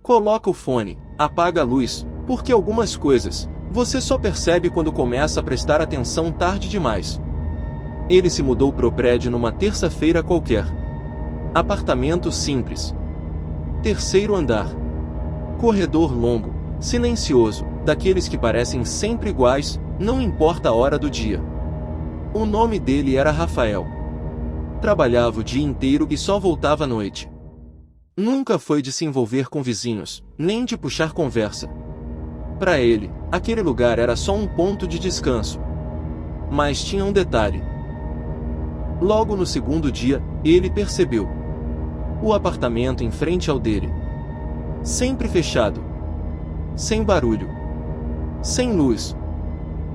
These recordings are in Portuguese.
Coloca o fone, apaga a luz, porque algumas coisas você só percebe quando começa a prestar atenção tarde demais. Ele se mudou pro prédio numa terça-feira qualquer. Apartamento simples. 3º andar. Corredor longo, silencioso, daqueles que parecem sempre iguais, não importa a hora do dia. O nome dele era Rafael. Trabalhava o dia inteiro e só voltava à noite. Nunca foi de se envolver com vizinhos, nem de puxar conversa. Para ele, aquele lugar era só um ponto de descanso. Mas tinha um detalhe. Logo no segundo dia, ele percebeu. O apartamento em frente ao dele. Sempre fechado. Sem barulho. Sem luz.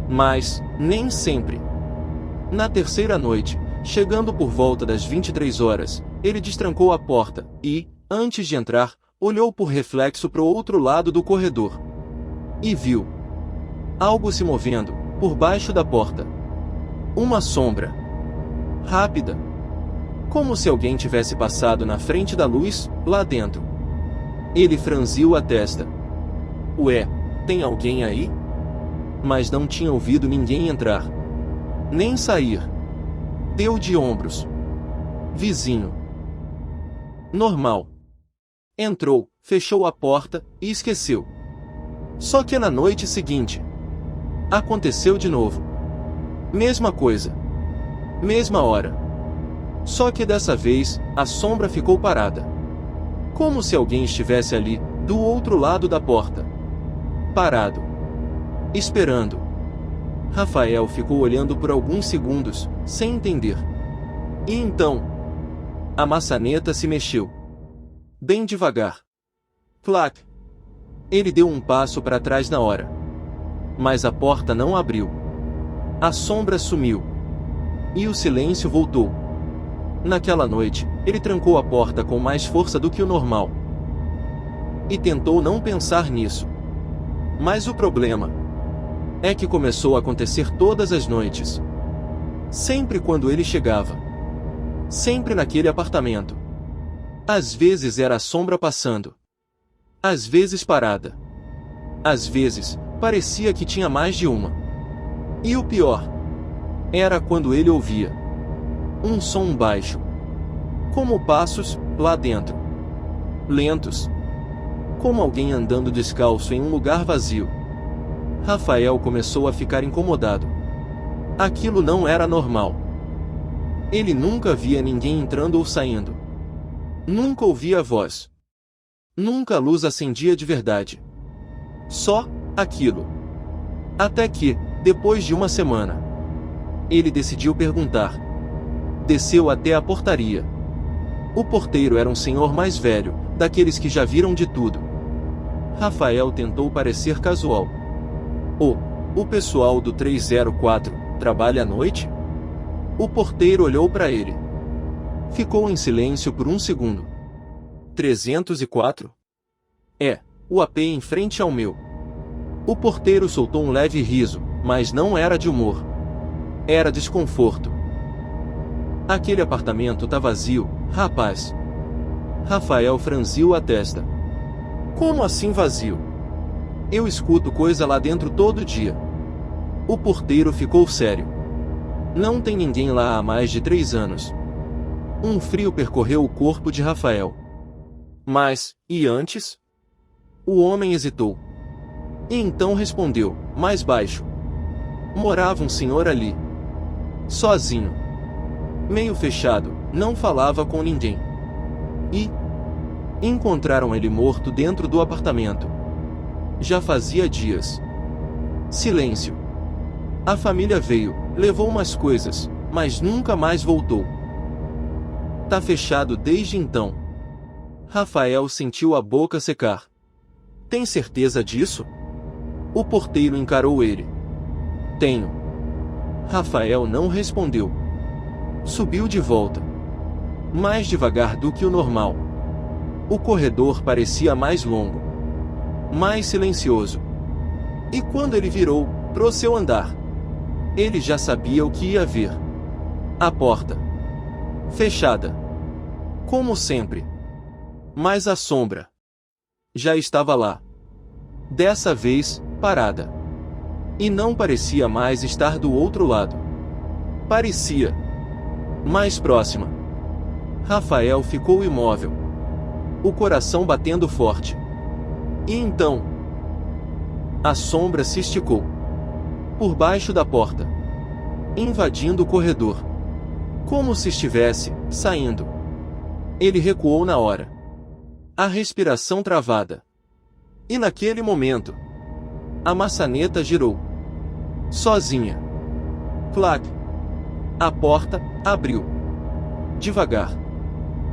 Mas, nem sempre. Na terceira noite, chegando por volta das 23 horas, ele destrancou a porta e, antes de entrar, olhou por reflexo para o outro lado do corredor. E viu algo se movendo, por baixo da porta. Uma sombra. Rápida. Como se alguém tivesse passado na frente da luz, lá dentro. Ele franziu a testa. Ué, tem alguém aí? Mas não tinha ouvido ninguém entrar. Nem sair. Deu de ombros. Vizinho. Normal. Entrou, fechou a porta e esqueceu. Só que na noite seguinte, aconteceu de novo. Mesma coisa. Mesma hora. Só que dessa vez, a sombra ficou parada. Como se alguém estivesse ali, do outro lado da porta. Parado. Esperando. Rafael ficou olhando por alguns segundos, sem entender. E então, a maçaneta se mexeu. Bem devagar. Clac. Ele deu um passo para trás na hora. Mas a porta não abriu. A sombra sumiu. E o silêncio voltou. Naquela noite, ele trancou a porta com mais força do que o normal. E tentou não pensar nisso. Mas o problema é que começou a acontecer todas as noites. Sempre quando ele chegava. Sempre naquele apartamento. Às vezes era a sombra passando. Às vezes parada. Às vezes, parecia que tinha mais de uma. E o pior era quando ele ouvia um som baixo. Como passos, lá dentro. Lentos. Como alguém andando descalço em um lugar vazio. Rafael começou a ficar incomodado. Aquilo não era normal. Ele nunca via ninguém entrando ou saindo. Nunca ouvia a voz. Nunca a luz acendia de verdade. Só aquilo. Até que, depois de uma semana, ele decidiu perguntar. Desceu até a portaria. O porteiro era um senhor mais velho, daqueles que já viram de tudo. Rafael tentou parecer casual. O pessoal do 304 trabalha à noite? O porteiro olhou para ele. Ficou em silêncio por um segundo. 304? É, o AP em frente ao meu. O porteiro soltou um leve riso, mas não era de humor. Era desconforto. Aquele apartamento tá vazio, rapaz. Rafael franziu a testa. Como assim vazio? Eu escuto coisa lá dentro todo dia. O porteiro ficou sério. Não tem ninguém lá há mais de 3 anos. Um frio percorreu o corpo de Rafael. Mas, e antes? O homem hesitou. E então respondeu, mais baixo. Morava um senhor ali. Sozinho. Meio fechado, não falava com ninguém. E encontraram ele morto dentro do apartamento. Já fazia dias. Silêncio. A família veio, levou umas coisas, mas nunca mais voltou. Tá fechado desde então. Rafael sentiu a boca secar. Tem certeza disso? O porteiro encarou ele. Tenho. Rafael não respondeu. Subiu de volta. Mais devagar do que o normal. O corredor parecia mais longo. Mais silencioso. E quando ele virou, pro seu andar, ele já sabia o que ia ver. A porta. Fechada. Como sempre. Mas a sombra já estava lá. Dessa vez, parada. E não parecia mais estar do outro lado. Parecia mais próxima. Rafael ficou imóvel, o coração batendo forte. E então, a sombra se esticou por baixo da porta, invadindo o corredor, como se estivesse saindo. Ele recuou na hora, a respiração travada. E naquele momento, a maçaneta girou sozinha. Clac! A porta abriu devagar,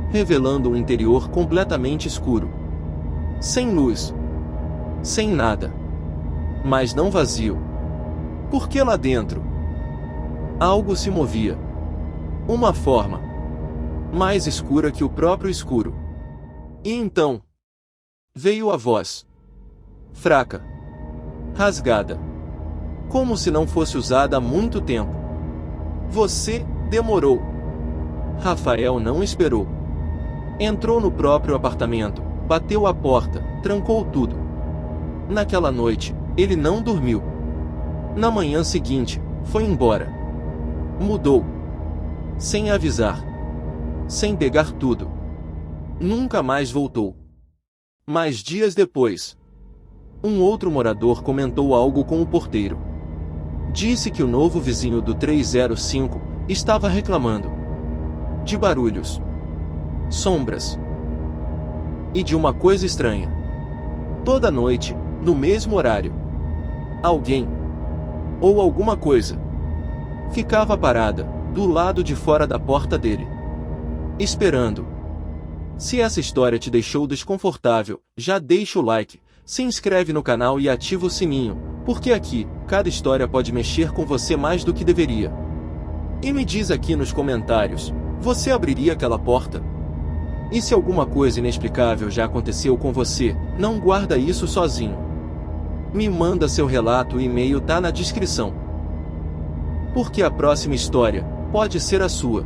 revelando um interior completamente escuro, sem luz, sem nada, mas não vazio. Porque lá dentro algo se movia, uma forma mais escura que o próprio escuro. E então veio a voz, fraca, rasgada, como se não fosse usada há muito tempo. Você demorou. Rafael não esperou. Entrou no próprio apartamento, bateu a porta, trancou tudo. Naquela noite, ele não dormiu. Na manhã seguinte, foi embora. Mudou. Sem avisar. Sem pegar tudo. Nunca mais voltou. Mas dias depois, um outro morador comentou algo com o porteiro. Disse que o novo vizinho do 305 estava reclamando de barulhos, sombras e de uma coisa estranha. Toda noite, no mesmo horário, alguém ou alguma coisa ficava parada do lado de fora da porta dele, esperando. Se essa história te deixou desconfortável, já deixa o like, se inscreve no canal e ativa o sininho, porque aqui, cada história pode mexer com você mais do que deveria. E me diz aqui nos comentários, você abriria aquela porta? E se alguma coisa inexplicável já aconteceu com você, não guarda isso sozinho. Me manda seu relato, o e-mail tá na descrição. Porque a próxima história pode ser a sua.